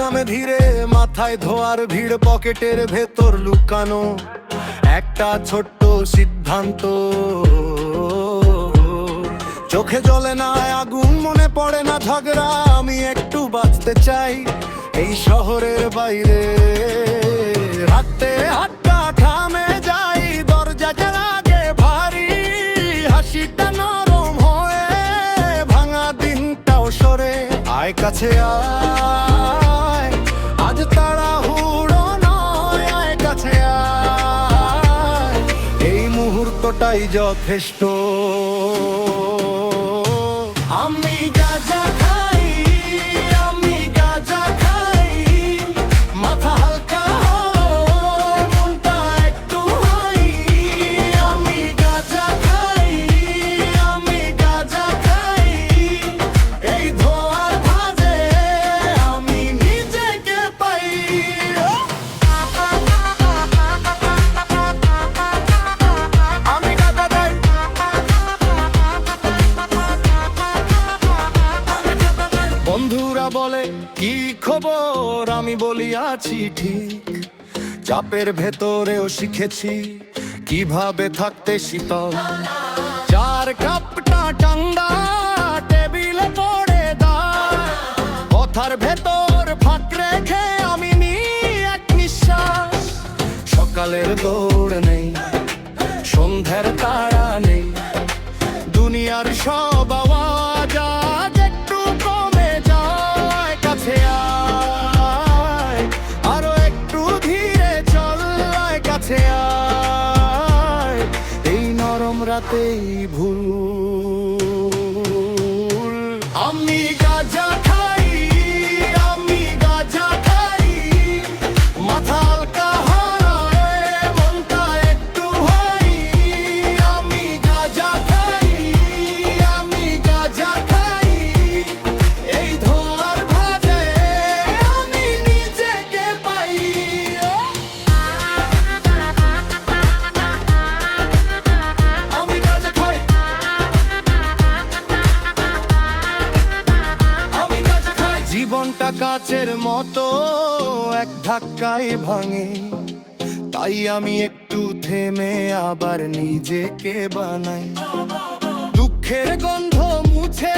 নামে ধীরে, মাথায় ধোয়ার ভিড়, পকেটের ভেতর লুকানো একটা ছোট্ট সিদ্ধান্ত। চোখে জ্বলে না আগুন, মনে পড়ে না ঝগড়া, আমি একটু বাঁচতে চাই এই শহরের বাইরে। হাঁটতে হাঁটতে থামে যাই, দরজাটার আগে ভারী, হাসিটা নরম হয়ে ভাঙা দিনটাও সরে। আয় কাছে আয়, আজ তাড়াহুড়ো নয়, আয় কাছে আয়, এই মুহূর্তটাই যথেষ্ট। আমি গাঁজা খাই, আমি গাঁজা খাই, মাথা হালকা হয়, মনটা একটু হাই। আমি গাঁজা খাই, আমি গাঁজা খাই, এই ধোঁয়ার ভাঁজে আমি নিজেকে পাই। আমি গাঁজা খাই। বন্ধুরা বলে কি খবর, আমি বলি আছি ঠিক। চাপের ভেতরেও শিখেছি কিভাবে থাকতে শীতল। চার কাপটা ঠান্ডা টেবিলে পড়ে দাও, কথার ভেতর ফাঁক রেখে আমি নিই এক নিঃশ্বাস। সকালের দৌড় নেই, সন্ধ্যার তাড়া নেই, দুনিয়ার সব আওয়াজ আজ একটু কমে যায়। কাছে আয়, আরো একটু ধীরে চল, আয় কাছে আয়, এই নরম রাতেই ভুল। আমি গাঁজা খাই, আমি গাঁজা খাই, মাথা হালকা হয়, মনটা একটু হাই। আমি গাঁজা খাই, আমি গাঁজা খাই, এই ধোঁয়ার ভাঁজে আমি নিজেকে পাই। আমি গাঁজা খাই, আমি গাঁজা খাই। জীবনটা কাচের মতো এক ধাক্কায় ভাঙে, তাই আমি একটু থেমে আবার নিজেকে বানাই। দুঃখের গন্ধ মুছে